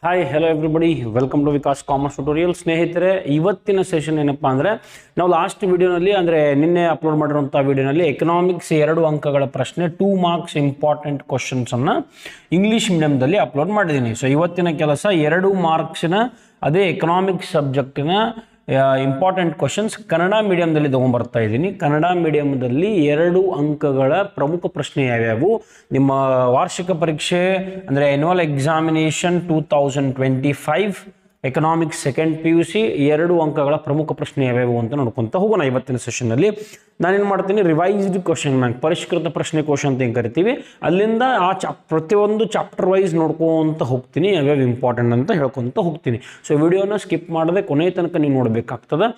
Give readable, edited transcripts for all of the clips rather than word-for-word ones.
Hi hello everybody welcome to Vikas commerce tutorial. ಸ್ನೇಹಿತರೆ, ಇವತ್ತಿನ session ಏನಪ್ಪಾ ಅಂದರೆ ನಾವು ಲಾಸ್ಟ್ ವಿಡಿಯೋನಲ್ಲಿ ಅಂದರೆ ನಿನ್ನೆ ಅಪ್ಲೋಡ್ ಮಾಡಿರುವಂಥ ವಿಡಿಯೋನಲ್ಲಿ ಎಕನಾಮಿಕ್ಸ್ 2 ಅಂಕಗಳ ಪ್ರಶ್ನೆ 2 ಮಾರ್ಕ್ಸ್ ಇಂಪಾರ್ಟೆಂಟ್ ಕ್ವಶನ್ಸನ್ನು ಇಂಗ್ಲೀಷ್ ಮೀಡಿಯಮ್ದಲ್ಲಿ ಅಪ್ಲೋಡ್ ಮಾಡಿದ್ದೀನಿ. ಸೊ ಇವತ್ತಿನ ಕೆಲಸ 2 ಮಾರ್ಕ್ಸ್ನ ಅದೇ ಎಕನಾಮಿಕ್ಸ್ ಸಬ್ಜೆಕ್ಟಿನ ಇಂಪಾರ್ಟೆಂಟ್ ಕ್ವಶನ್ಸ್ ಕನ್ನಡ ಮೀಡಿಯಮ್ದಲ್ಲಿ ತೊಗೊಂಡ್ಬರ್ತಾ ಇದ್ದೀನಿ. ಕನ್ನಡ ಮೀಡಿಯಮ್ದಲ್ಲಿ 2 ಅಂಕಗಳ ಪ್ರಮುಖ ಪ್ರಶ್ನೆ ಯಾವ್ಯಾವು, ನಿಮ್ಮ ವಾರ್ಷಿಕ ಪರೀಕ್ಷೆ ಅಂದರೆ annual examination 2025 economics second PUC 2 ಅಂಕಗಳ ಪ್ರಮುಖ ಪ್ರಶ್ನೆ ಯಾವ್ಯಾವು ಅಂತ ನೋಡ್ಕೊತ ಹೋಗೋಣ. ಇವತ್ತಿನ ಸೆಷನ್ನಲ್ಲಿ ನಾನೇನು ಮಾಡ್ತೀನಿ, ರಿವೈಸ್ಡ್ ಕ್ವಶನ್ ಬ್ಯಾಂಕ್, ಪರಿಷ್ಕೃತ ಪ್ರಶ್ನೆ ಕೋಶ ಅಂತ ಏನು ಕರಿತೀವಿ, ಅಲ್ಲಿಂದ ಆ ಪ್ರತಿಯೊಂದು ಚಾಪ್ಟರ್ ವೈಸ್ ನೋಡ್ಕೊಂತ ಹೋಗ್ತೀನಿ, ಯಾವ್ಯಾವ ಇಂಪಾರ್ಟೆಂಟ್ ಅಂತ ಹೇಳ್ಕೊತ ಹೋಗ್ತೀನಿ. ಸೊ ವಿಡಿಯೋನ ಸ್ಕಿಪ್ ಮಾಡದೆ ಕೊನೆ ತನಕ ನೀವು ನೋಡಬೇಕಾಗ್ತದೆ.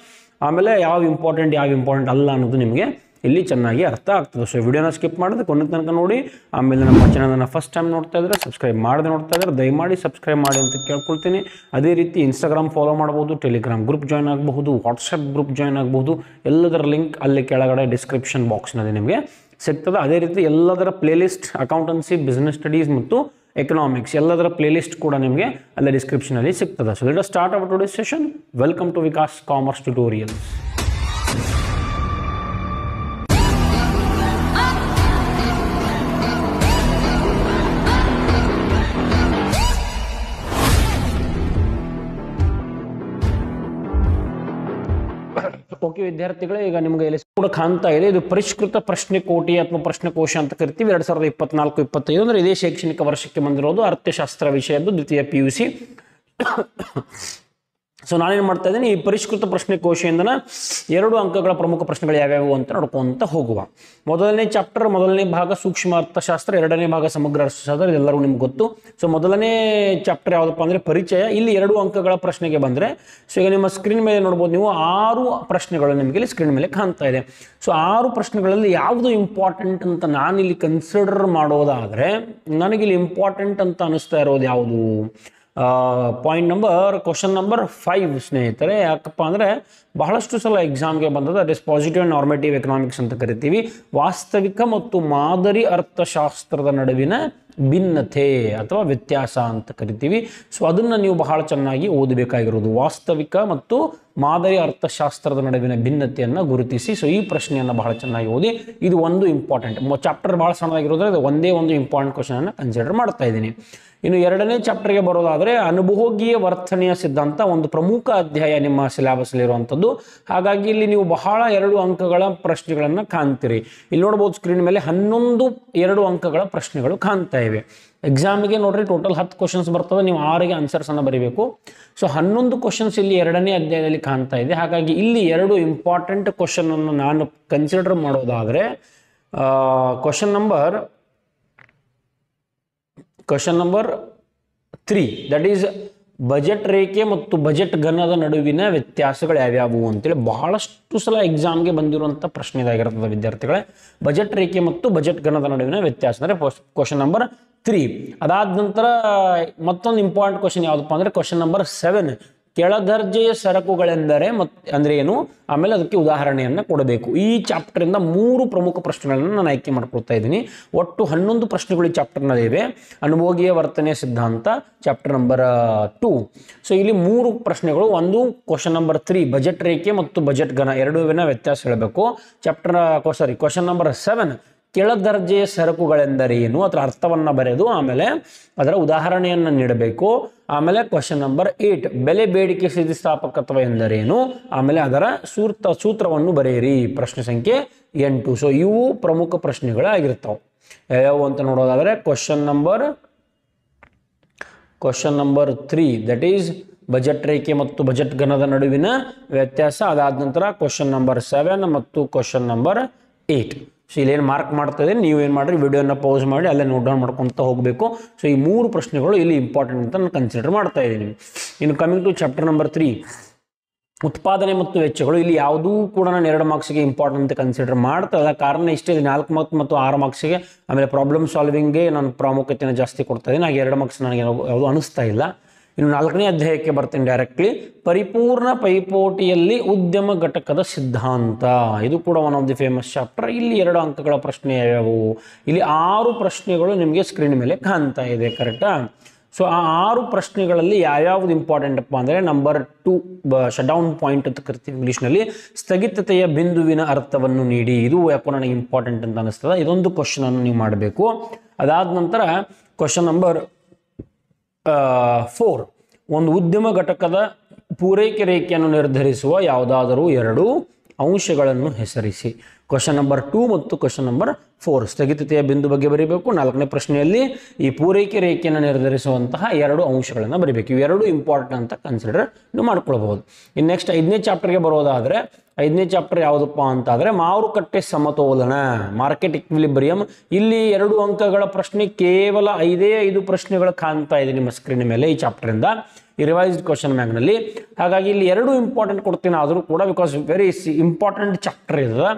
ಆಮೇಲೆ ಯಾವ ಇಂಪಾರ್ಟೆಂಟ್ ಅಲ್ಲ ಅನ್ನೋದು ನಿಮಗೆ ಇಲ್ಲಿ ಚೆನ್ನಾಗಿ ಅರ್ಥ ಆಗ್ತದೆ. ಸೊ ವಿಡಿಯೋನ ಸ್ಕಿಪ್ ಮಾಡಿದ್ರೆ ಕೊನೆ ತನಕ ನೋಡಿ. ಆಮೇಲೆ ನಮ್ಮ ಚಾನಲನ್ನು ಫಸ್ಟ್ ಟೈಮ್ ನೋಡ್ತಾ ಇದ್ದರೆ ಸಬ್ಸ್ಕ್ರೈಬ್ ಮಾಡದೆ ನೋಡ್ತಾ ಇದ್ದರೆ ದಯಮಾಡಿ ಸಬ್ಸ್ಕ್ರೈಬ್ ಮಾಡಿ ಅಂತ ಕೇಳ್ಕೊಳ್ತೀನಿ. ಅದೇ ರೀತಿ ಇನ್ಸ್ಟಾಗ್ರಾಮ್ ಫಾಲೋ ಮಾಡ್ಬೋದು, ಟೆಲಿಗ್ರಾಮ್ ಗ್ರೂಪ್ ಜಾಯ್ನ್ ಆಗಬಹುದು, ವಾಟ್ಸಪ್ ಗ್ರೂಪ್ ಜಾಯ್ನ್ ಆಗಬಹುದು. ಎಲ್ಲದರ ಲಿಂಕ್ ಅಲ್ಲಿ ಕೆಳಗಡೆ ಡಿಸ್ಕ್ರಿಪ್ಷನ್ ಬಾಕ್ಸ್ನಲ್ಲಿ ನಿಮಗೆ ಸಿಗ್ತದೆ. ಅದೇ ರೀತಿ ಎಲ್ಲದರ ಪ್ಲೇಲಿಸ್ಟ್ ಅಕೌಂಟೆನ್ಸಿ, ಬಿಸ್ನೆಸ್ ಸ್ಟಡೀಸ್ ಮತ್ತು ಎಕನಾಮಿಕ್ಸ್ ಎಲ್ಲದರ ಪ್ಲೇಲಿಸ್ಟ್ ಕೂಡ ನಿಮಗೆ ಅಲ್ಲೇ ಡಿಸ್ಕ್ರಿಪ್ಷನಲ್ಲಿ ಸಿಗ್ತದೆ. So let us start our today's session. Welcome to Vikas commerce tutorials. Okay ವಿದ್ಯಾರ್ಥಿಗಳೇ, ಈಗ ನಿಮಗೆ ಇಲ್ಲಿ ಕೂಡ ಕಾಣ್ತಾ ಇದೆ, ಇದು ಪರಿಷ್ಕೃತ ಪ್ರಶ್ನೆ ಕೋಟಿ ಅಥವಾ ಪ್ರಶ್ನೆ ಕೋಶ ಅಂತ ಕರಿತೀವಿ. 2024-25 ಅಂದರೆ ಇದೇ ಶೈಕ್ಷಣಿಕ ವರ್ಷಕ್ಕೆ ಬಂದಿರೋದು, ಅರ್ಥಶಾಸ್ತ್ರ ವಿಷಯದ್ದು ದ್ವಿತೀಯ PUC. ಸೊ ನಾನೇನು ಮಾಡ್ತಾ ಇದ್ದೀನಿ, ಈ ಪರಿಷ್ಕೃತ ಪ್ರಶ್ನೆ ಕೋಶದಿಂದನ 2 ಅಂಕಗಳ ಪ್ರಮುಖ ಪ್ರಶ್ನೆಗಳು ಯಾವ್ಯಾವು ಅಂತ ನೋಡ್ಕೊಂತ ಹೋಗುವ. ಮೊದಲನೇ ಚಾಪ್ಟರ್, ಮೊದಲನೇ ಭಾಗ ಸೂಕ್ಷ್ಮ ಅರ್ಥಶಾಸ್ತ್ರ, 2ನೇ ಭಾಗ ಸಮಗ್ರ ಅರ್ಥಶಾಸ್ತ್ರ, ಇದೆಲ್ಲರೂ ನಿಮ್ಗೆ ಗೊತ್ತು. ಸೊ ಮೊದಲನೇ ಚಾಪ್ಟರ್ ಯಾವುದಪ್ಪ ಅಂದರೆ ಪರಿಚಯ. ಇಲ್ಲಿ 2 ಅಂಕಗಳ ಪ್ರಶ್ನೆಗೆ ಬಂದರೆ, ಸೊ ಈಗ ನಿಮ್ಮ ಸ್ಕ್ರೀನ್ ಮೇಲೆ ನೋಡ್ಬೋದು ನೀವು 6 ಪ್ರಶ್ನೆಗಳು ನಿಮಗೆ ಇಲ್ಲಿ ಸ್ಕ್ರೀನ್ ಮೇಲೆ ಕಾಣ್ತಾ ಇದೆ. ಸೊ 6 ಪ್ರಶ್ನೆಗಳಲ್ಲಿ ಯಾವುದು ಇಂಪಾರ್ಟೆಂಟ್ ಅಂತ ನಾನಿಲ್ಲಿ ಕನ್ಸಿಡರ್ ಮಾಡೋದಾದರೆ, ನನಗಿಲ್ಲಿ ಇಂಪಾರ್ಟೆಂಟ್ ಅಂತ ಅನಿಸ್ತಾ ಇರೋದು ಯಾವುದು, ಕ್ವಶನ್ ನಂಬರ್ 5 ಸ್ನೇಹಿತರೆ. ಯಾಕಪ್ಪ ಅಂದರೆ ಬಹಳಷ್ಟು ಸಲ ಎಕ್ಸಾಮ್ಗೆ ಬಂದದ್ದು, that is positive and normative economics ಅಂತ ಕರಿತೀವಿ. ವಾಸ್ತವಿಕ ಮತ್ತು ಮಾದರಿ ಅರ್ಥಶಾಸ್ತ್ರದ ನಡುವಿನ ಭಿನ್ನತೆ ಅಥವಾ ವ್ಯತ್ಯಾಸ ಅಂತ ಕರಿತೀವಿ. ಸೊ ಅದನ್ನು ನೀವು ಬಹಳ ಚೆನ್ನಾಗಿ ಓದಬೇಕಾಗಿರೋದು, ವಾಸ್ತವಿಕ ಮತ್ತು ಮಾದರಿ ಅರ್ಥಶಾಸ್ತ್ರದ ನಡುವಿನ ಭಿನ್ನತೆಯನ್ನು ಗುರುತಿಸಿ. ಸೊ ಈ ಪ್ರಶ್ನೆಯನ್ನು ಬಹಳ ಚೆನ್ನಾಗಿ ಓದಿ. ಇದು ಒಂದು ಇಂಪಾರ್ಟೆಂಟ್ ಚಾಪ್ಟರ್, ಭಾಳ ಸಣ್ಣದಾಗಿರೋದ್ರೆ ಒಂದೇ ಒಂದು ಇಂಪಾರ್ಟೆಂಟ್ ಕ್ವಶನನ್ನು ಕನ್ಸಿಡರ್ ಮಾಡ್ತಾ ಇದ್ದೀನಿ. ಇನ್ನು 2ನೇ ಚಾಪ್ಟರ್ಗೆ ಬರೋದಾದರೆ ಅನುಭೋಗೀಯ ವರ್ತನೆಯ ಸಿದ್ಧಾಂತ ಒಂದು ಪ್ರಮುಖ ಅಧ್ಯಾಯ ನಿಮ್ಮ ಸಿಲೆಬಸ್ಲಿರುವಂಥದ್ದು. ಹಾಗಾಗಿ ಇಲ್ಲಿ ನೀವು ಬಹಳ 2 ಅಂಕಗಳ ಪ್ರಶ್ನೆಗಳನ್ನು ಕಾಣ್ತೀರಿ. ಇಲ್ಲಿ ನೋಡ್ಬೋದು ಸ್ಕ್ರೀನ್ ಮೇಲೆ 11 2 ಅಂಕಗಳ ಪ್ರಶ್ನೆಗಳು ಕಾಣ್ತಾ ಇವೆ. ಎಕ್ಸಾಮಿಗೆ ನೋಡ್ರಿ ಟೋಟಲ್ 10 ಕ್ವಶನ್ಸ್ ಬರ್ತದೆ, ನೀವು 6ಗೆ ಆನ್ಸರ್ಸನ್ನು ಬರೀಬೇಕು. ಸೊ 11 ಕ್ವಶನ್ಸ್ ಇಲ್ಲಿ 2ನೇ ಅಧ್ಯಾಯದಲ್ಲಿ ಕಾಣ್ತಾ ಇದೆ. ಹಾಗಾಗಿ ಇಲ್ಲಿ 2 ಇಂಪಾರ್ಟೆಂಟ್ ಕ್ವಶನನ್ನು ನಾನು ಕನ್ಸಿಡರ್ ಮಾಡೋದಾದರೆ, question number 3, that is budget ರೇಖೆ ಮತ್ತು ಬಜೆಟ್ ಘನದ ನಡುವಿನ ವ್ಯತ್ಯಾಸಗಳು ಯಾವ್ಯಾವು ಅಂತೇಳಿ ಬಹಳಷ್ಟು ಸಲ ಎಕ್ಸಾಮ್ಗೆ ಬಂದಿರುವಂಥ ಪ್ರಶ್ನೆ ಇದಾಗಿರ್ತದೆ ವಿದ್ಯಾರ್ಥಿಗಳೇ. ಬಜೆಟ್ ರೇಖೆ ಮತ್ತು ಬಜೆಟ್ ಘನದ ನಡುವಿನ ವ್ಯತ್ಯಾಸ ಅಂದರೆ ಕ್ವಶನ್ ನಂಬರ್ 3. ಅದಾದ ನಂತರ ಮತ್ತೊಂದು ಇಂಪಾರ್ಟೆಂಟ್ ಕ್ವಶನ್ ಯಾವುದಪ್ಪ ಅಂದರೆ ಕ್ವಶನ್ ನಂಬರ್ 7, ಕೆಳದರ್ಜೆಯ ಸರಕುಗಳೆಂದರೆ ಅಂದರೆ ಏನು, ಆಮೇಲೆ ಅದಕ್ಕೆ ಉದಾಹರಣೆಯನ್ನು ಕೊಡಬೇಕು. ಈ ಚಾಪ್ಟರಿಂದ 3 ಪ್ರಮುಖ ಪ್ರಶ್ನೆಗಳನ್ನು ನಾನು ಆಯ್ಕೆ ಮಾಡ್ಕೊಳ್ತಾ ಇದ್ದೀನಿ. ಒಟ್ಟು 11 ಪ್ರಶ್ನೆಗಳು ಈ ಚಾಪ್ಟರ್ನಲ್ಲಿವೆ. ಅನುಭೋಗೀಯ ವರ್ತನೆಯ ಸಿದ್ಧಾಂತ ಚಾಪ್ಟರ್ ನಂಬರ್ 2. ಸೊ ಇಲ್ಲಿ 3 ಪ್ರಶ್ನೆಗಳು. ಒಂದು ಕ್ವಶನ್ ನಂಬರ್ 3 ಬಜೆಟ್ ರೇಖೆ ಮತ್ತು ಬಜೆಟ್ ಘನ ಎರಡೂವಿನ ವ್ಯತ್ಯಾಸ ಹೇಳಬೇಕು. ಕ್ವಶನ್ ನಂಬರ್ 7 ಕೆಳದರ್ಜೆಯ ಸರಕುಗಳೆಂದರೇನು, ಅದರ ಅರ್ಥವನ್ನು ಬರೆದು ಆಮೇಲೆ ಅದರ ಉದಾಹರಣೆಯನ್ನು ನೀಡಬೇಕು. ಆಮೇಲೆ ಕ್ವಶನ್ ನಂಬರ್ 8 ಬೆಲೆ ಬೇಡಿಕೆ ಸ್ಥಿತಿಸ್ಥಾಪಕತ್ವ ಎಂದರೇನು, ಆಮೇಲೆ ಅದರ ಸೂತ್ರವನ್ನು ಬರೆಯಿರಿ. ಪ್ರಶ್ನೆ ಸಂಖ್ಯೆ 8. ಸೊ ಇವು ಪ್ರಮುಖ ಪ್ರಶ್ನೆಗಳಾಗಿರ್ತಾವೆ. ಯಾವ್ಯಾವು ಅಂತ ನೋಡೋದಾದರೆ question number 3 that is budget ರೇಖೆ ಮತ್ತು ಬಜೆಟ್ ಘನದ ನಡುವಿನ ವ್ಯತ್ಯಾಸ. ಅದಾದ ನಂತರ ಕ್ವಶನ್ ನಂಬರ್ 7 ಮತ್ತು ಕ್ವಶನ್ ನಂಬರ್ 8. ಸೊ ಇಲ್ಲೇನು ಮಾರ್ಕ್ ಮಾಡ್ತಾ ಇದ್ದೀನಿ, ನೀವೇನು ಮಾಡಿರಿ ವಿಡಿಯೋನ ಪೌಸ್ ಮಾಡಿ ಅಲ್ಲೇ ನೋಟ್ ಡೌನ್ ಮಾಡ್ಕೊತ ಹೋಗಬೇಕು. ಸೊ ಈ 3 ಪ್ರಶ್ನೆಗಳು ಇಲ್ಲಿ ಇಂಪಾರ್ಟೆಂಟ್ ಅಂತ ನಾನು ಕನ್ಸಿಡರ್ ಮಾಡ್ತಾ ಇದ್ದೀನಿ. ಇನ್ನು ಕಮಿಂಗ್ ಟು ಚಾಪ್ಟರ್ ನಂಬರ್ 3, ಉತ್ಪಾದನೆ ಮತ್ತು ವೆಚ್ಚಗಳು. ಇಲ್ಲಿ ಯಾವುದೂ ಕೂಡ ನಾನು 2 ಮಾರ್ಕ್ಸಿಗೆ ಇಂಪಾರ್ಟೆಂಟ್ ಅಂತ ಕನ್ಸಿಡರ್ ಮಾಡ್ತಾ ಇಲ್ಲ. ಕಾರಣ ಇಷ್ಟೇ, 4 ಮಾರ್ಕ್ಸ್ ಮತ್ತು 6 ಮಾರ್ಕ್ಸಿಗೆ ಆಮೇಲೆ ಪ್ರಾಬ್ಲಮ್ ಸಾಲ್ವಿಂಗ್ಗೆ ನಾನು ಪ್ರಾಮುಖ್ಯತೆಯನ್ನು ಜಾಸ್ತಿ ಕೊಡ್ತಾ ಇದ್ದೀನಿ. ಹಾಗೆ 2 ಮಾರ್ಕ್ಸ್ ನನಗೆ ಯಾವುದು ಅನಿಸ್ತಾ ಇಲ್ಲ. ಇನ್ನು 4ನೇ ಅಧ್ಯಾಯಕ್ಕೆ ಬರ್ತೀನಿ ಡೈರೆಕ್ಟ್ಲಿ. ಪರಿಪೂರ್ಣ ಪೈಪೋಟಿಯಲ್ಲಿ ಉದ್ಯಮ ಘಟಕದ ಸಿದ್ಧಾಂತ, ಇದು ಕೂಡ one of the famous chapter. ಇಲ್ಲಿ 2 ಅಂಕಗಳ ಪ್ರಶ್ನೆ ಯಾವ್ಯಾವು, ಇಲ್ಲಿ 6 ಪ್ರಶ್ನೆಗಳು ನಿಮಗೆ ಸ್ಕ್ರೀನ್ ಮೇಲೆ ಕಾಣ್ತಾ ಇದೆ, ಕರೆಕ್ಟಾ? ಸೊ ಆ 6 ಪ್ರಶ್ನೆಗಳಲ್ಲಿ ಯಾವ್ಯಾವ್ದು ಇಂಪಾರ್ಟೆಂಟ್ ಅಪ್ಪ ಅಂದರೆ ನಂಬರ್ 2 ಶಟ್ಡೌನ್ ಪಾಯಿಂಟ್ ಅಂತ ಕರಿತೀವಿ ಇಂಗ್ಲೀಷ್ನಲ್ಲಿ, ಸ್ಥಗಿತತೆಯ ಬಿಂದುವಿನ ಅರ್ಥವನ್ನು ನೀಡಿ. ಇದು ಯಾಕೋ ನನಗೆ ಇಂಪಾರ್ಟೆಂಟ್ ಅಂತ ಅನಿಸ್ತದೆ. ಇದೊಂದು ಕ್ವಶನ್ ಅನ್ನು ನೀವು ಮಾಡಬೇಕು. ಅದಾದ ನಂತರ ಕ್ವಶನ್ ನಂಬರ್ 4, ಒಂದು ಉದ್ಯಮ ಘಟಕದ ಪೂರೈಕೆ ರೇಖೆಯನ್ನು ನಿರ್ಧರಿಸುವ ಯಾವುದಾದರೂ 2 ಅಂಶಗಳನ್ನು ಹೆಸರಿಸಿ. ಕ್ವಶನ್ ನಂಬರ್ 2 ಮತ್ತು ಕ್ವಶನ್ ನಂಬರ್ 4 ಸ್ಥಗಿತತೆಯ ಬಿಂದು ಬಗ್ಗೆ ಬರೀಬೇಕು. 4ನೇ ಪ್ರಶ್ನೆಯಲ್ಲಿ ಈ ಪೂರೈಕೆ ರೇಖೆಯನ್ನು ನಿರ್ಧರಿಸುವಂತಹ 2 ಅಂಶಗಳನ್ನು ಬರೀಬೇಕು. ಇವೆರಡು ಇಂಪಾರ್ಟೆಂಟ್ ಅಂತ ಕನ್ಸಿಡರ್ ನೀವು ಮಾಡ್ಕೊಳ್ಬಹುದು. ಇನ್ನು ನೆಕ್ಸ್ಟ್ 5ನೇ ಚಾಪ್ಟರ್ಗೆ ಬರೋದಾದರೆ 5ನೇ ಚಾಪ್ಟರ್ ಯಾವುದಪ್ಪ ಅಂತಾದರೆ ಮಾರುಕಟ್ಟೆ ಸಮತೋಲನ, ಮಾರ್ಕೆಟ್ ಇಕ್ವಿಲಿಬ್ರಿಯಂ. ಇಲ್ಲಿ 2 ಅಂಕಗಳ ಪ್ರಶ್ನೆ, ಕೇವಲ 5 ಪ್ರಶ್ನೆಗಳು ಕಾಣ್ತಾ ಇದೆ ನಿಮ್ಮ ಸ್ಕ್ರೀನ್ ಮೇಲೆ ಈ ಚಾಪ್ಟರಿಂದ, ಈ ರಿವೈಸ್ಡ್ ಕ್ವಶನ್ ಬ್ಯಾಂಕ್ನಲ್ಲಿ. ಹಾಗಾಗಿ ಇಲ್ಲಿ 2 ಇಂಪಾರ್ಟೆಂಟ್ ಕೊಡ್ತೀನಿ ಆದರೂ ಕೂಡ, ಬಿಕಾಸ್ ವೆರಿ ಇಂಪಾರ್ಟೆಂಟ್ ಚಾಪ್ಟರ್ ಇದೆ.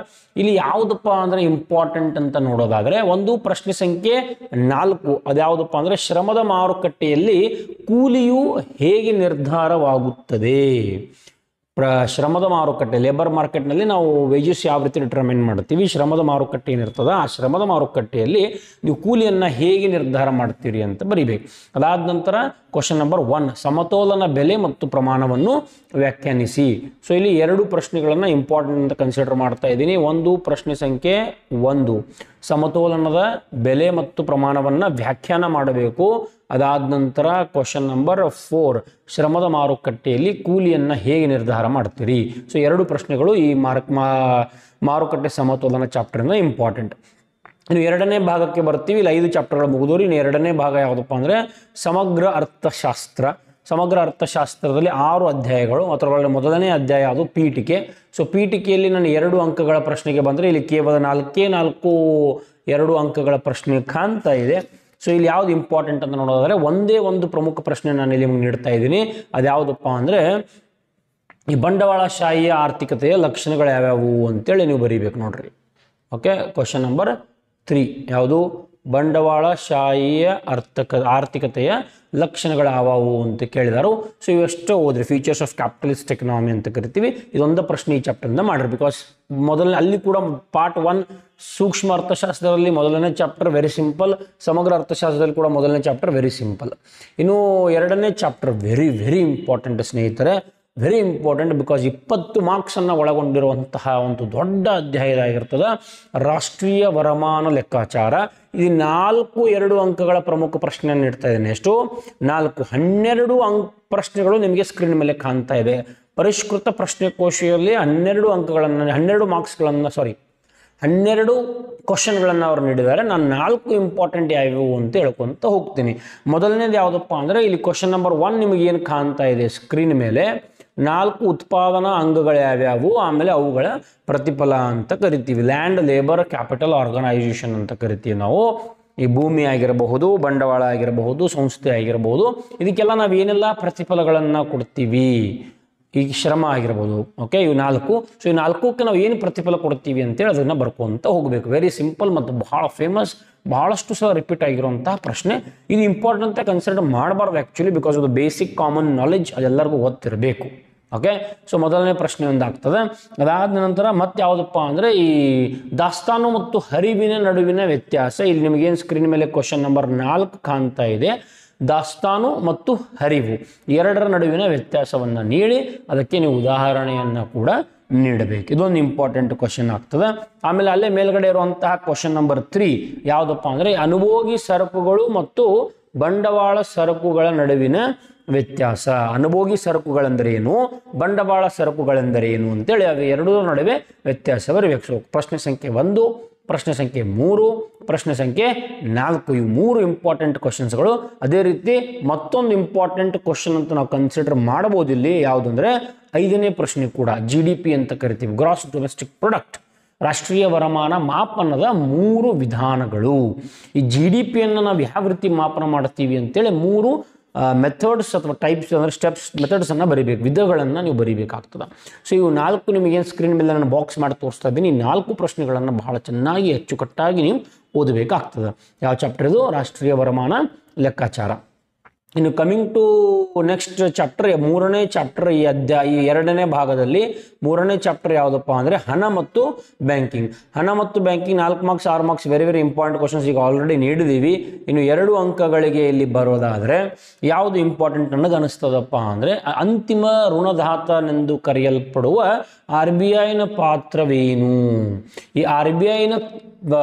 ಇಲ್ಲಿ ಯಾವುದಪ್ಪ ಅಂದರೆ ಇಂಪಾರ್ಟೆಂಟ್ ಅಂತ ನೋಡೋದಾದರೆ ಒಂದು ಪ್ರಶ್ನೆ ಸಂಖ್ಯೆ 4, ಅದ್ಯಾವುದಪ್ಪ ಅಂದರೆ ಶ್ರಮದ ಮಾರುಕಟ್ಟೆಯಲ್ಲಿ ಕೂಲಿಯು ಹೇಗೆ ನಿರ್ಧಾರವಾಗುತ್ತದೆ. ಶ್ರಮದ ಮಾರುಕಟ್ಟೆ, ಲೇಬರ್ ಮಾರ್ಕೆಟ್ನಲ್ಲಿ ನಾವು ವೇಜಸ್ ಯಾವ ರೀತಿ ಡಿಟರ್ಮೈನ್ ಮಾಡ್ತೀವಿ, ಶ್ರಮದ ಮಾರುಕಟ್ಟೆ ಏನಿರ್ತದೆ ಆ ಶ್ರಮದ ಮಾರುಕಟ್ಟೆಯಲ್ಲಿ ನೀವು ಕೂಲಿಯನ್ನು ಹೇಗೆ ನಿರ್ಧಾರ ಮಾಡ್ತೀರಿ ಅಂತ ಬರಿಬೇಕು. ಅದಾದ ನಂತರ ಕ್ವಶನ್ ನಂಬರ್ 1, ಸಮತೋಲನ ಬೆಲೆ ಮತ್ತು ಪ್ರಮಾಣವನ್ನು ವ್ಯಾಖ್ಯಾನಿಸಿ. ಸೊ ಇಲ್ಲಿ 2 ಪ್ರಶ್ನೆಗಳನ್ನು ಇಂಪಾರ್ಟೆಂಟ್ ಅಂತ ಕನ್ಸಿಡರ್ ಮಾಡ್ತಾ ಇದ್ದೀನಿ. ಒಂದು ಪ್ರಶ್ನೆ ಸಂಖ್ಯೆ 1, ಸಮತೋಲನದ ಬೆಲೆ ಮತ್ತು ಪ್ರಮಾಣವನ್ನು ವ್ಯಾಖ್ಯಾನ ಮಾಡಬೇಕು. ಅದಾದ ನಂತರ ಕ್ವಶನ್ ನಂಬರ್ 4, ಶ್ರಮದ ಮಾರುಕಟ್ಟೆಯಲ್ಲಿ ಕೂಲಿಯನ್ನು ಹೇಗೆ ನಿರ್ಧಾರ ಮಾಡ್ತೀರಿ. ಸೊ 2 ಪ್ರಶ್ನೆಗಳು ಈ ಮಾರುಕಟ್ಟೆ ಸಮತೋಲನ ಚಾಪ್ಟರ್ನ ಇಂಪಾರ್ಟೆಂಟ್. ಇನ್ನು 2ನೇ ಭಾಗಕ್ಕೆ ಬರ್ತೀವಿ. ಇಲ್ಲಿ 5 ಚಾಪ್ಟರ್ಗಳು ಮುಗಿದೋರು. ಇನ್ನು 2ನೇ ಭಾಗ ಯಾವುದಪ್ಪ ಅಂದರೆ ಸಮಗ್ರ ಅರ್ಥಶಾಸ್ತ್ರ. ಸಮಗ್ರ ಅರ್ಥಶಾಸ್ತ್ರದಲ್ಲಿ 6 ಅಧ್ಯಾಯಗಳು. ಅದರೊಳಗೆ ಮೊದಲನೇ ಅಧ್ಯಾಯ ಅದು ಪೀಠಿಕೆ. ಸೊ ಪೀಠಿಕೆಯಲ್ಲಿ ನಾನು 2 ಅಂಕಗಳ ಪ್ರಶ್ನೆಗೆ ಬಂದರೆ ಇಲ್ಲಿ ಕೇವಲ 4 ಅಂಕಗಳ ಪ್ರಶ್ನೆ ಕಾಣ್ತಾ ಇದೆ. ಸೊ ಇಲ್ಲಿ ಯಾವ್ದು ಇಂಪಾರ್ಟೆಂಟ್ ಅಂತ ನೋಡೋದಾದರೆ ಒಂದೇ ಒಂದು ಪ್ರಮುಖ ಪ್ರಶ್ನೆ ನಾನು ಇಲ್ಲಿ ನಿಮಗೆ ನೀಡ್ತಾ ಇದ್ದೀನಿ. ಅದ್ಯಾವುದಪ್ಪ ಅಂದರೆ ಈ ಬಂಡವಾಳಶಾಹಿಯ ಆರ್ಥಿಕತೆಯ ಲಕ್ಷಣಗಳು ಯಾವ್ಯಾವು ಅಂತೇಳಿ ನೀವು ಬರೀಬೇಕು ನೋಡ್ರಿ. ಓಕೆ, ಕ್ವಶನ್ ನಂಬರ್ 3 ಯಾವುದು, ಬಂಡವಾಳಶಾಹಿಯ ಆರ್ಥಿಕತೆಯ ಲಕ್ಷಣಗಳು ಯಾವವು ಅಂತ ಕೇಳಿದಾರು. ಸೊ ಇವೆಷ್ಟು ಓದ್ರಿ. ಫೀಚರ್ಸ್ ಆಫ್ ಕ್ಯಾಪಿಟಲಿಸ್ಟ್ ಎಕನಾಮಿ ಅಂತ ಕರಿತೀವಿ. ಇದೊಂದು ಪ್ರಶ್ನೆ ಈ ಚಾಪ್ಟರ್ನಿಂದ ಮಾಡ್ರಿ. ಬಿಕಾಸ್ ಮೊದಲನೇ ಅಲ್ಲಿ ಕೂಡ ಪಾರ್ಟ್ 1 ಸೂಕ್ಷ್ಮ ಅರ್ಥಶಾಸ್ತ್ರದಲ್ಲಿ ಮೊದಲನೇ ಚಾಪ್ಟರ್ ವೆರಿ ಸಿಂಪಲ್, ಸಮಗ್ರ ಅರ್ಥಶಾಸ್ತ್ರದಲ್ಲಿ ಕೂಡ ಮೊದಲನೇ ಚಾಪ್ಟರ್ ವೆರಿ ಸಿಂಪಲ್. ಇನ್ನು 2ನೇ ಚಾಪ್ಟರ್ ವೆರಿ ವೆರಿ ಇಂಪಾರ್ಟೆಂಟ್ ಸ್ನೇಹಿತರೆ, ವೆರಿ ಇಂಪಾರ್ಟೆಂಟ್. ಬಿಕಾಸ್ 20 ಮಾರ್ಕ್ಸನ್ನು ಒಳಗೊಂಡಿರುವಂತಹ ಒಂದು ದೊಡ್ಡ ಅಧ್ಯಾಯದಾಗಿರ್ತದೆ ರಾಷ್ಟ್ರೀಯ ವರಮಾನ ಲೆಕ್ಕಾಚಾರ. ಇದು 2 ಅಂಕಗಳ ಪ್ರಮುಖ ಪ್ರಶ್ನೆಯನ್ನು ನೀಡ್ತಾ ಇದ್ದೇನೆ. ಎಷ್ಟು? 12 ಪ್ರಶ್ನೆಗಳು ನಿಮಗೆ ಸ್ಕ್ರೀನ್ ಮೇಲೆ ಕಾಣ್ತಾ ಇದೆ. ಪರಿಷ್ಕೃತ ಪ್ರಶ್ನೆಕೋಶೆಯಲ್ಲಿ 12 ಕ್ವಶನ್ಗಳನ್ನು ಅವರು ನೀಡಿದ್ದಾರೆ. ನಾನು 4 ಇಂಪಾರ್ಟೆಂಟ್ ಯಾವ್ಯಾವು ಅಂತ ಹೇಳ್ಕೊಂತ ಹೋಗ್ತೀನಿ. ಮೊದಲನೇದು ಯಾವುದಪ್ಪ ಅಂದರೆ ಇಲ್ಲಿ ಕ್ವಶನ್ ನಂಬರ್ 1 ನಿಮಗೆ ಏನು ಕಾಣ್ತಾ ಇದೆ ಸ್ಕ್ರೀನ್ ಮೇಲೆ, 4 ಉತ್ಪಾದನಾ ಅಂಗಗಳು ಯಾವ್ಯಾವು, ಆಮೇಲೆ ಅವುಗಳ ಪ್ರತಿಫಲ ಅಂತ ಕರಿತೀವಿ. ಲ್ಯಾಂಡ್, ಲೇಬರ್, ಕ್ಯಾಪಿಟಲ್, ಆರ್ಗನೈಸೇಷನ್ ಅಂತ ಕರಿತೀವಿ ನಾವು. ಈ ಭೂಮಿ ಆಗಿರಬಹುದು, ಬಂಡವಾಳ ಆಗಿರಬಹುದು, ಸಂಸ್ಥೆ ಆಗಿರಬಹುದು, ಇದಕ್ಕೆಲ್ಲ ನಾವು ಏನೆಲ್ಲ ಪ್ರತಿಫಲಗಳನ್ನು ಕೊಡ್ತೀವಿ. ಈ ಶ್ರಮ ಆಗಿರ್ಬೋದು. ಓಕೆ, ಇವು 4. ಸೊ ಈ 4ಕ್ಕೆ ನಾವು ಏನು ಪ್ರತಿಫಲ ಕೊಡ್ತೀವಿ ಅಂತೇಳಿ ಅದನ್ನು ಬರ್ಕೊಂತ ಹೋಗಬೇಕು. ವೆರಿ ಸಿಂಪಲ್ ಮತ್ತು ಬಹಳ ಫೇಮಸ್, ಬಹಳಷ್ಟು ಸಹ ರಿಪೀಟ್ ಆಗಿರುವಂತಹ ಪ್ರಶ್ನೆ. ಇದು ಇಂಪಾರ್ಟೆಂಟ್ ಅಂತ ಕನ್ಸಿಡರ್ ಮಾಡಬಾರ್ದು ಆ್ಯಕ್ಚುಲಿ, ಬಿಕಾಸ್ ಅದು ಬೇಸಿಕ್ ಕಾಮನ್ ನಾಲೆಡ್ಜ್ ಅದೆಲ್ಲರಿಗೂ ಗೊತ್ತಿರಬೇಕು. ಓಕೆ, ಸೊ ಮೊದಲನೇ ಪ್ರಶ್ನೆ ಒಂದಾಗ್ತದೆ. ಅದಾದ ನಂತರ ಮತ್ತೆ ಯಾವುದಪ್ಪ ಅಂದರೆ ಈ ದಾಸ್ತಾನು ಮತ್ತು ಹರಿವಿನ ನಡುವಿನ ವ್ಯತ್ಯಾಸ. ಇಲ್ಲಿ ನಿಮಗೇನು ಸ್ಕ್ರೀನ್ ಮೇಲೆ ಕ್ವಶನ್ ನಂಬರ್ 4 ಕಾಣ್ತಾ ಇದೆ. ದಾಸ್ತಾನು ಮತ್ತು ಹರಿವು 2ರ ನಡುವಿನ ವ್ಯತ್ಯಾಸವನ್ನು ನೀಡಿ ಅದಕ್ಕೆ ನೀವು ಉದಾಹರಣೆಯನ್ನು ಕೂಡ ನೀಡಬೇಕು. ಇದೊಂದು ಇಂಪಾರ್ಟೆಂಟ್ ಕ್ವಶನ್ ಆಗ್ತದೆ. ಆಮೇಲೆ ಅಲ್ಲೇ ಮೇಲ್ಗಡೆ ಇರುವಂತಹ ಕ್ವಶನ್ ನಂಬರ್ 3 ಯಾವುದಪ್ಪ ಅಂದರೆ ಅನುಭೋಗಿ ಸರಕುಗಳು ಮತ್ತು ಬಂಡವಾಳ ಸರಕುಗಳ ನಡುವಿನ ವ್ಯತ್ಯಾಸ. ಅನುಭೋಗಿ ಸರಕುಗಳೆಂದರೆ ಏನು, ಬಂಡವಾಳ ಸರಕುಗಳೆಂದರೆ ಏನು ಅಂತೇಳಿ ಅವು 2 ನಡುವೆ ವ್ಯತ್ಯಾಸ ಬರಬೇಕು. ಪ್ರಶ್ನೆ ಸಂಖ್ಯೆ 1, ಪ್ರಶ್ನೆ ಸಂಖ್ಯೆ 3, ಪ್ರಶ್ನೆ ಸಂಖ್ಯೆ 4 ಇವು 3 ಇಂಪಾರ್ಟೆಂಟ್ ಕ್ವಶನ್ಸ್ಗಳು. ಅದೇ ರೀತಿ ಮತ್ತೊಂದು ಇಂಪಾರ್ಟೆಂಟ್ ಕ್ವಶನ್ ಅಂತ ನಾವು ಕನ್ಸಿಡರ್ ಮಾಡಬಹುದು ಇಲ್ಲಿ. ಯಾವುದಂದ್ರೆ 5ನೇ ಪ್ರಶ್ನೆ ಕೂಡ GDP ಅಂತ ಕರಿತೀವಿ, ಗ್ರಾಸ್ ಡೊಮೆಸ್ಟಿಕ್ ಪ್ರಾಡಕ್ಟ್. ರಾಷ್ಟ್ರೀಯ ವರಮಾನ ಮಾಪನದ 3 ವಿಧಾನಗಳು. ಈ GDPಯನ್ನು ನಾವು ಯಾವ ರೀತಿ ಮಾಪನ ಮಾಡ್ತೀವಿ ಅಂತೇಳಿ 3 ಮೆಥಡ್ಸ್ ಅಥವಾ ಟೈಪ್ಸ್ ಅಂದರೆ ಸ್ಟೆಪ್ಸ್ ಮೆಥಡ್ಸನ್ನು ಬರೀಬೇಕು, ವಿಧಗಳನ್ನು ನೀವು ಬರೀಬೇಕಾಗ್ತದೆ. ಸೊ ಇವು 4 ನಿಮಗೇನು ಸ್ಕ್ರೀನ್ ಮೇಲೆ ನಾನು ಬಾಕ್ಸ್ ಮಾಡಿ ತೋರಿಸ್ತಾ ಇದ್ದೀನಿ. 4 ಪ್ರಶ್ನೆಗಳನ್ನು ಬಹಳ ಚೆನ್ನಾಗಿ ಅಚ್ಚುಕಟ್ಟಾಗಿ ನೀವು ಓದಬೇಕಾಗ್ತದೆ. ಯಾವ ಚಾಪ್ಟರ್ ಇದು? ರಾಷ್ಟ್ರೀಯ ವರಮಾನ ಲೆಕ್ಕಾಚಾರ. ಇನ್ನು ಕಮಿಂಗ್ ಟು ನೆಕ್ಸ್ಟ್ ಚಾಪ್ಟರ್, ಮೂರನೇ ಚಾಪ್ಟರ್, ಈ ಎರಡನೇ ಭಾಗದಲ್ಲಿ ಮೂರನೇ ಚಾಪ್ಟರ್ ಯಾವುದಪ್ಪ ಅಂದರೆ ಹಣ ಮತ್ತು ಬ್ಯಾಂಕಿಂಗ್. ಹಣ ಮತ್ತು banking 4 marks 6 marks very very important questions ಈಗ ಆಲ್ರೆಡಿ ನೀಡಿದ್ದೀವಿ. ಇನ್ನು 2 ಅಂಕಗಳಿಗೆ ಇಲ್ಲಿ ಬರೋದಾದರೆ ಯಾವುದು ಇಂಪಾರ್ಟೆಂಟ್ ನನಗೆ ಅನಿಸ್ತದಪ್ಪ ಅಂದರೆ ಅಂತಿಮ ಋಣದಾತನೆಂದು ಕರೆಯಲ್ಪಡುವ RBIನ ಪಾತ್ರವೇನು. ಈ RBIನ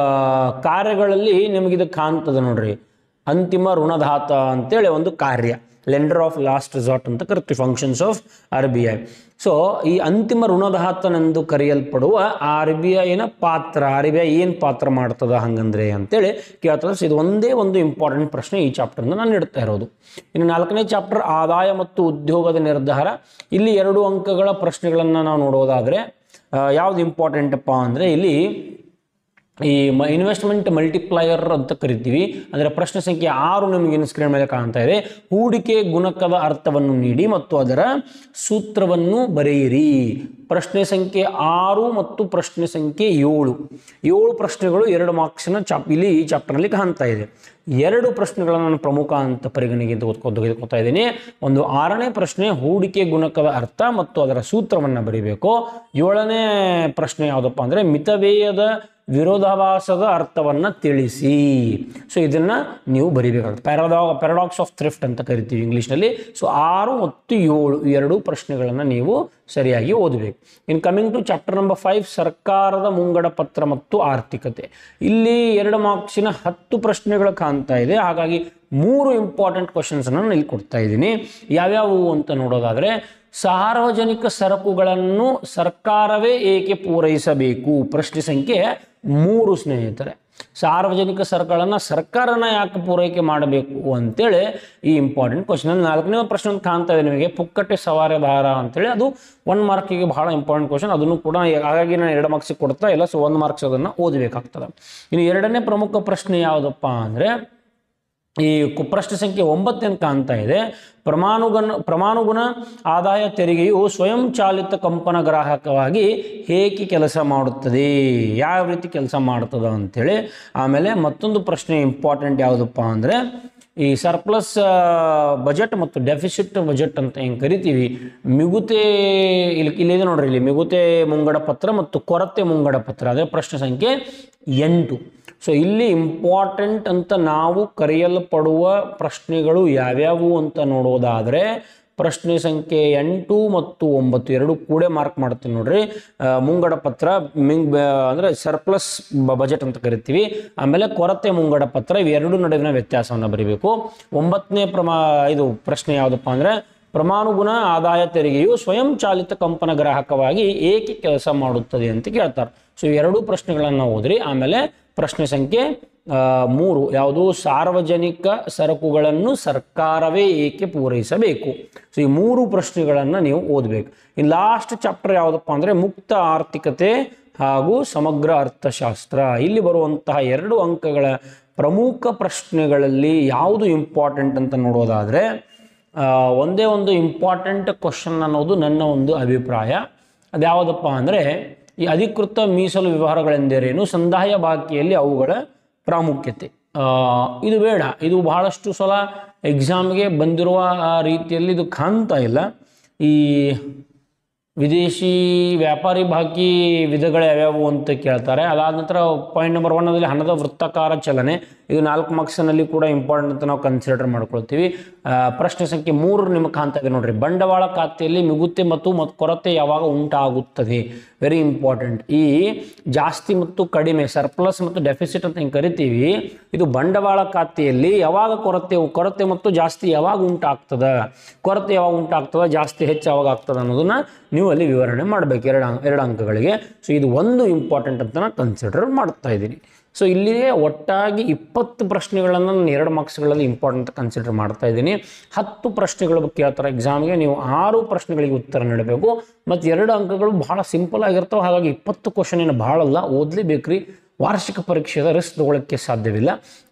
ಕಾರ್ಯಗಳಲ್ಲಿ ನಿಮಗಿದು ಕಾಣ್ತದೆ ನೋಡ್ರಿ, ಅಂತಿಮ ಋಣದಾತ ಅಂತೇಳಿ ಒಂದು ಕಾರ್ಯ, ಲೆಂಡರ್ ಆಫ್ ಲಾಸ್ಟ್ ರಿಸಾರ್ಟ್ ಅಂತ ಕರಿತೀವಿ, ಫಂಕ್ಷನ್ಸ್ ಆಫ್ RBI. ಸೊ ಈ ಅಂತಿಮ ಋಣದಾತನೆಂದು ಕರೆಯಲ್ಪಡುವ RBIನ ಪಾತ್ರ, RBI ಏನು ಪಾತ್ರ ಮಾಡ್ತದ ಹಂಗಂದ್ರೆ ಅಂತೇಳಿ ಕೇಳ್ತದೆ. ಸೊ ಇದು ಒಂದೇ ಒಂದು ಇಂಪಾರ್ಟೆಂಟ್ ಪ್ರಶ್ನೆ ಈ ಚಾಪ್ಟರ್ನ ನಾನು ಇಡ್ತಾ ಇರೋದು. ಇನ್ನು 4ನೇ ಚಾಪ್ಟರ್ ಆದಾಯ ಮತ್ತು ಉದ್ಯೋಗದ ನಿರ್ಧಾರ. ಇಲ್ಲಿ 2 ಅಂಕಗಳ ಪ್ರಶ್ನೆಗಳನ್ನು ನಾವು ನೋಡೋದಾದರೆ ಯಾವುದು ಇಂಪಾರ್ಟೆಂಟಪ್ಪ ಅಂದರೆ ಇಲ್ಲಿ ಈ ಇನ್ವೆಸ್ಟ್ಮೆಂಟ್ ಮಲ್ಟಿಪ್ಲೈಯರ್ ಅಂತ ಕರಿತೀವಿ. ಅಂದರೆ ಪ್ರಶ್ನೆ ಸಂಖ್ಯೆ 6 ನಿಮಗೆ ಸ್ಕ್ರೀನ್ ಮೇಲೆ ಕಾಣ್ತಾ ಇದೆ. ಹೂಡಿಕೆ ಗುಣಕದ ಅರ್ಥವನ್ನು ನೀಡಿ ಮತ್ತು ಅದರ ಸೂತ್ರವನ್ನು ಬರೆಯಿರಿ. ಪ್ರಶ್ನೆ ಸಂಖ್ಯೆ 6 ಮತ್ತು ಪ್ರಶ್ನೆ ಸಂಖ್ಯೆ 7 ಪ್ರಶ್ನೆಗಳು 2 ಮಾರ್ಕ್ಸ್ನ ಇಲ್ಲಿ ಈ ಚಾಪ್ಟರ್ನಲ್ಲಿ ಕಾಣ್ತಾ ಇದೆ. 2 ಪ್ರಶ್ನೆಗಳನ್ನು ನಾನು ಪ್ರಮುಖ ಅಂತ ಪರಿಗಣನೆಗೆ ತೆಗೆದುಕೊಳ್ತಾ ಇದ್ದೀನಿ. ಒಂದು 6ನೇ ಪ್ರಶ್ನೆ ಹೂಡಿಕೆ ಗುಣಕದ ಅರ್ಥ ಮತ್ತು ಅದರ ಸೂತ್ರವನ್ನು ಬರೀಬೇಕು. 7ನೇ ಪ್ರಶ್ನೆ ಯಾವುದಪ್ಪ ಅಂದರೆ ಮಿತವ್ಯಯದ ವಿರೋಧಾಭಾಸದ ಅರ್ಥವನ್ನು ತಿಳಿಸಿ. ಸೊ ಇದನ್ನು ನೀವು ಬರೀಬೇಕಾಗುತ್ತೆ. ಪ್ಯಾರಾಡಾಕ್ಸ್ ಆಫ್ ಥ್ರಿಫ್ಟ್ ಅಂತ ಕರಿತೀವಿ ಇಂಗ್ಲೀಷ್ನಲ್ಲಿ. ಸೊ 6 ಮತ್ತು 7 ಈ 2 ಪ್ರಶ್ನೆಗಳನ್ನು ನೀವು ಸರಿಯಾಗಿ ಓದಬೇಕು. ಇನ್ನು ಕಮಿಂಗ್ ಟು ಚಾಪ್ಟರ್ ನಂಬರ್ 5 ಸರ್ಕಾರದ ಮುಂಗಡ ಪತ್ರ ಮತ್ತು ಆರ್ಥಿಕತೆ. ಇಲ್ಲಿ 2 ಮಾರ್ಕ್ಸಿನ 10 ಪ್ರಶ್ನೆಗಳು ಕಾಣ್ತಾ ಇದೆ. ಹಾಗಾಗಿ 3 ಇಂಪಾರ್ಟೆಂಟ್ ಕ್ವಶನ್ಸನ್ನು ನಾನು ಇಲ್ಲಿ ಕೊಡ್ತಾ ಇದ್ದೀನಿ. ಯಾವ್ಯಾವು ಅಂತ ನೋಡೋದಾದರೆ ಸಾರ್ವಜನಿಕ ಸರಕುಗಳನ್ನು ಸರ್ಕಾರವೇ ಏಕೆ ಪೂರೈಸಬೇಕು. ಪ್ರಶ್ನೆ ಸಂಖ್ಯೆ 3 ಸ್ನೇಹಿತರೆ. ಸಾರ್ವಜನಿಕ ಸರಕುಗಳನ್ನು ಸರ್ಕಾರನ ಯಾಕೆ ಪೂರೈಕೆ ಮಾಡಬೇಕು ಅಂತೇಳಿ ಈ ಇಂಪಾರ್ಟೆಂಟ್ ಕ್ವಶನ್. 4ನೇ ಪ್ರಶ್ನೆ ಕಾಣ್ತಾ ಇದೆ ನಿಮಗೆ, ಪುಕ್ಕಟೆ ಸವಾರಿ ಭಾರ ಅಂತೇಳಿ. ಅದು 1 ಮಾರ್ಕಿಗೆ ಬಹಳ ಇಂಪಾರ್ಟೆಂಟ್ ಕ್ವಶನ್. ಅದನ್ನು ಕೂಡ ಹಾಗಾಗಿ ನಾನು 2 ಮಾರ್ಕ್ಸಿಗೆ ಕೊಡ್ತಾ ಇಲ್ಲ. ಸೊ 1 ಮಾರ್ಕ್ಸ್ ಅದನ್ನು ಓದಬೇಕಾಗ್ತದೆ. ಇನ್ನು 2ನೇ ಪ್ರಮುಖ ಪ್ರಶ್ನೆ ಯಾವುದಪ್ಪ ಅಂದರೆ ಈ ಪ್ರಶ್ನೆ ಸಂಖ್ಯೆ 9 ಕಾಣ್ತಾ ಇದೆ. ಪ್ರಮಾಣುಗುಣ ಆದಾಯ ತೆರಿಗೆಯು ಸ್ವಯಂ ಚಾಲಿತ ಕಂಪನ ಗ್ರಾಹಕವಾಗಿ ಹೇಗೆ ಕೆಲಸ ಮಾಡುತ್ತದೆ, ಯಾವ ರೀತಿ ಕೆಲಸ ಮಾಡ್ತದೆ ಅಂಥೇಳಿ. ಆಮೇಲೆ ಮತ್ತೊಂದು ಪ್ರಶ್ನೆ ಇಂಪಾರ್ಟೆಂಟ್ ಯಾವುದಪ್ಪ ಅಂದರೆ ಈ ಸರ್ಪ್ಲಸ್ ಬಜೆಟ್ ಮತ್ತು ಡೆಫಿಸಿಟ್ ಬಜೆಟ್ ಅಂತ ಹೆಂಗೆ ಕರಿತೀವಿ, ಮಿಗುತೆ ಇಲ್ಲಿದೆ ನೋಡ್ರಿ, ಇಲ್ಲಿ ಮಿಗುತೆ ಮುಂಗಡ ಪತ್ರ ಮತ್ತು ಕೊರತೆ ಮುಂಗಡ ಪತ್ರ. ಅದೇ ಪ್ರಶ್ನೆ ಸಂಖ್ಯೆ 8. ಸೊ ಇಲ್ಲಿ ಇಂಪಾರ್ಟೆಂಟ್ ಅಂತ ನಾವು ಕರೆಯಲ್ಪಡುವ ಪ್ರಶ್ನೆಗಳು ಯಾವ್ಯಾವು ಅಂತ ನೋಡೋದಾದರೆ ಪ್ರಶ್ನೆ ಸಂಖ್ಯೆ 8 ಮತ್ತು 9 2 ಕೂಡ ಮಾರ್ಕ್ ಮಾಡ್ತೀನಿ ನೋಡ್ರಿ. ಮುಂಗಡ ಪತ್ರ ಅಂದರೆ ಸರ್ಪ್ಲಸ್ ಬಜೆಟ್ ಅಂತ ಕರಿತೀವಿ. ಆಮೇಲೆ ಕೊರತೆ ಮುಂಗಡ ಪತ್ರ, ಇವೆರಡು ನಡುವಿನ ವ್ಯತ್ಯಾಸವನ್ನು ಬರೀಬೇಕು. 9ನೇ ಇದು ಪ್ರಶ್ನೆ ಯಾವುದಪ್ಪ ಅಂದರೆ ಪ್ರಮಾಣುಗುಣ ಆದಾಯ ತೆರಿಗೆಯು ಸ್ವಯಂ ಚಾಲಿತ ಕಂಪನ ಗ್ರಾಹಕವಾಗಿ ಏಕೆ ಕೆಲಸ ಮಾಡುತ್ತದೆ ಅಂತ ಕೇಳ್ತಾರೆ. ಸೊ ಇವೆರಡೂ ಪ್ರಶ್ನೆಗಳನ್ನು ಓದ್ರಿ. ಆಮೇಲೆ ಪ್ರಶ್ನೆ ಸಂಖ್ಯೆ 3 ಯಾವುದು, ಸಾರ್ವಜನಿಕ ಸರಕುಗಳನ್ನು ಸರ್ಕಾರವೇ ಏಕೆ ಪೂರೈಸಬೇಕು. ಸೊ ಈ 3 ಪ್ರಶ್ನೆಗಳನ್ನು ನೀವು ಓದಬೇಕು. ಇನ್ನು ಲಾಸ್ಟ್ ಚಾಪ್ಟರ್ ಯಾವುದಪ್ಪ ಅಂದರೆ ಮುಕ್ತ ಆರ್ಥಿಕತೆ ಹಾಗೂ ಸಮಗ್ರ ಅರ್ಥಶಾಸ್ತ್ರ. ಇಲ್ಲಿ ಬರುವಂತಹ 2 ಅಂಕಗಳ ಪ್ರಮುಖ ಪ್ರಶ್ನೆಗಳಲ್ಲಿ ಯಾವುದು ಇಂಪಾರ್ಟೆಂಟ್ ಅಂತ ನೋಡೋದಾದರೆ ಒಂದೇ ಒಂದು ಇಂಪಾರ್ಟೆಂಟ್ ಕ್ವಶನ್ ಅನ್ನೋದು ನನ್ನ ಒಂದು ಅಭಿಪ್ರಾಯ. ಅದ್ಯಾವುದಪ್ಪ ಅಂದರೆ ಈ ಅಧಿಕೃತ ಮೀಸಲು ವ್ಯವಹಾರಗಳೆಂದರೇನು, ಸಂದಾಯ ಬಾಕಿಯಲ್ಲಿ ಅವುಗಳ ಪ್ರಾಮುಖ್ಯತೆ. ಇದು ಬೇಡ, ಇದು ಬಹಳಷ್ಟು ಸಲ ಎಕ್ಸಾಮ್ಗೆ ಬಂದಿರುವ ರೀತಿಯಲ್ಲಿ ಇದು ಕಾಣ್ತಾ ಇಲ್ಲ. ಈ ವಿದೇಶಿ ವ್ಯಾಪಾರಿ ಬಾಕಿ ವಿಧಗಳು ಯಾವ್ಯಾವು ಅಂತ ಕೇಳ್ತಾರೆ. ಅದಾದ ನಂತರ ಪಾಯಿಂಟ್ ನಂಬರ್ 1 ಹಣದ ವೃತ್ತಾಕಾರ ಚಲನೆ. ಇದು 4 ಮಾರ್ಕ್ಸ್ನಲ್ಲಿ ಕೂಡ ಇಂಪಾರ್ಟೆಂಟ್ ಅಂತ ನಾವು ಕನ್ಸಿಡರ್ ಮಾಡ್ಕೊಳ್ತೀವಿ. ಪ್ರಶ್ನೆ ಸಂಖ್ಯೆ 3 ನಿಮಗೆ ಕಾಣ್ತಾ ಇದೆ ನೋಡ್ರಿ, ಬಂಡವಾಳ ಖಾತೆಯಲ್ಲಿ ಮಿಗುತೆ ಮತ್ತು ಕೊರತೆ ಯಾವಾಗ ಉಂಟಾಗುತ್ತದೆ. Very important. ಈ ಜಾಸ್ತಿ ಮತ್ತು ಕಡಿಮೆ, ಸರ್ಪ್ಲಸ್ ಮತ್ತು ಡೆಫಿಸಿಟ್ ಅಂತ ಹಿಂಗೆ ಕರಿತೀವಿ. ಇದು ಬಂಡವಾಳ ಖಾತೆಯಲ್ಲಿ ಯಾವಾಗ ಕೊರತೆ ಮತ್ತು ಜಾಸ್ತಿ ಯಾವಾಗ ಉಂಟಾಗ್ತದೆ, ಕೊರತೆ ಯಾವಾಗ ಉಂಟಾಗ್ತದೆ, ಜಾಸ್ತಿ ಹೆಚ್ಚು ಯಾವಾಗ ಆಗ್ತದೆ ಅನ್ನೋದನ್ನ ನೀವು ಅಲ್ಲಿ ವಿವರಣೆ ಮಾಡಬೇಕು 2 ಅಂಕಗಳಿಗೆ. ಸೊ ಇದು ಒಂದು ಇಂಪಾರ್ಟೆಂಟ್ ಅಂತ ನಾನು ಕನ್ಸಿಡರ್ ಮಾಡ್ತಾ ಇದ್ದೀನಿ. ಸೊ ಇಲ್ಲಿಯೇ ಒಟ್ಟಾಗಿ 20 ಪ್ರಶ್ನೆಗಳನ್ನು ನಾನು 2 ಮಾರ್ಕ್ಸ್ಗಳಲ್ಲಿ ಇಂಪಾರ್ಟೆಂಟ್ ಕನ್ಸಿಡರ್ ಮಾಡ್ತಾ ಇದ್ದೀನಿ. 10 ಪ್ರಶ್ನೆಗಳು ಕೇಳ್ತಾರೆ ಎಕ್ಸಾಮ್ಗೆ, ನೀವು 6 ಪ್ರಶ್ನೆಗಳಿಗೆ ಉತ್ತರ ನೀಡಬೇಕು ಮತ್ತು 2 ಅಂಕಗಳು ಬಹಳ ಸಿಂಪಲ್ ಆಗಿರ್ತವೆ. ಹಾಗಾಗಿ 20 ಕ್ವಶನ್ ಏನು ಭಾಳ ಅಲ್ಲ, ಓದಲೇಬೇಕ್ರಿ. ವಾರ್ಷಿಕ ಪರೀಕ್ಷೆದ ರಿಸ್ಕ್ ತಗೊಳ್ಳೋಕ್ಕೆ ಸಾಧ್ಯವಿಲ್ಲ.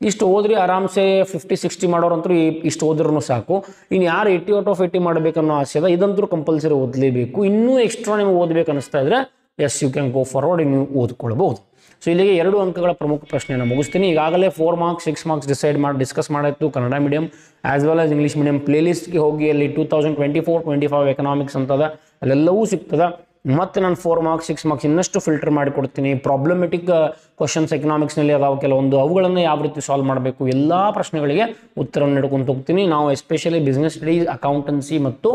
ಇಷ್ಟು ಓದ್ರಿ ಆರಾಮ್ಸೆ 50-60 ಮಾಡೋರಂತರೂ ಇಷ್ಟು ಓದ್ರೂ ಸಾಕು. ಇನ್ನು ಯಾರು 80 ಔಟ್ ಆಫ್ 80 ಮಾಡಬೇಕನ್ನೋ ಆಸೆ ಅದ, ಇದಂತರೂ ಕಂಪಲ್ಸರಿ ಓದಲೇಬೇಕು. ಇನ್ನೂ ಎಕ್ಸ್ಟ್ರಾ ನಿಮಗೆ ಓದಬೇಕು ಅನ್ನಿಸ್ತಾ ಇದ್ರೆ yes you can go forward, ನೀವು ಓದ್ಕೊಳ್ಬೋದು. ಸೊ ಇಲ್ಲಿಗೆ 2 ಅಂಕಗಳ ಪ್ರಮುಖ ಪ್ರಶ್ನೆಯನ್ನು ಮುಗಿಸ್ತೀನಿ. ಈಗಾಗಲೇ 4 ಮಾರ್ಕ್ಸ್ 6 ಮಾರ್ಕ್ಸ್ ಡಿಸ್ಕಸ್ ಮಾಡಿತ್ತು Kannada medium as well as English medium. ಪ್ಲೇಲಿಸ್ಟ್ಗೆ ಹೋಗಿ ಅಲ್ಲಿ 2024-25 ಎಕನಾಮಿಕ್ಸ್ ಅಂತದ, ಅಲ್ಲೆಲ್ಲವೂ ಸಿಗ್ತದೆ. ಮತ್ತು ನಾನು 4 ಮಾರ್ಕ್ಸ್ 6 ಮಾರ್ಕ್ಸ್ ಇನ್ನಷ್ಟು ಫಿಲ್ಟರ್ ಮಾಡಿಕೊಡ್ತೀನಿ. ಪ್ರಾಬ್ಲಮೆಟಿಕ್ ಕ್ವಶನ್ಸ್ ಎಕನಾಮಿಕ್ಸ್ನಲ್ಲಿ ಅದಾವೆ ಕೆಲವೊಂದು, ಅವುಗಳನ್ನು ಯಾವ ರೀತಿ ಸಾಲ್ವ್ ಮಾಡಬೇಕು, ಎಲ್ಲ ಪ್ರಶ್ನೆಗಳಿಗೆ ಉತ್ತರವನ್ನು ನೀಡ್ಕೊಂಡು ಹೋಗ್ತೀನಿ. ನಾವು ಎಸ್ಪೆಷಲಿ ಬಿಸ್ನೆಸ್ ಸ್ಟಡೀಸ್, ಅಕೌಂಟೆನ್ಸಿ ಮತ್ತು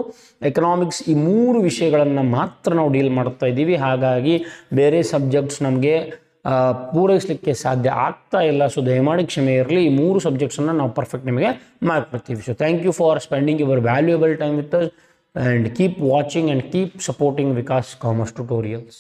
ಎಕನಾಮಿಕ್ಸ್ ಈ 3 ವಿಷಯಗಳನ್ನು ಮಾತ್ರ ನಾವು ಡೀಲ್ ಮಾಡ್ತಾ ಇದ್ದೀವಿ. ಹಾಗಾಗಿ ಬೇರೆ ಸಬ್ಜೆಕ್ಟ್ಸ್ ನಮಗೆ ಪೂರೈಸಲಿಕ್ಕೆ ಸಾಧ್ಯ ಆಗ್ತಾ ಇಲ್ಲ. ಸೊ ದಯಮಾಡಿ ಕ್ಷಮೆ ಇರಲಿ. ಈ 3 ಸಬ್ಜೆಕ್ಟ್ಸನ್ನು ನಾವು ಪರ್ಫೆಕ್ಟ್ ನಿಮಗೆ ಮಾಡ್ಕೊಡ್ತೀವಿ. So thank you for spending your valuable time with us and keep watching and keep supporting Vikas Commerce Tutorials.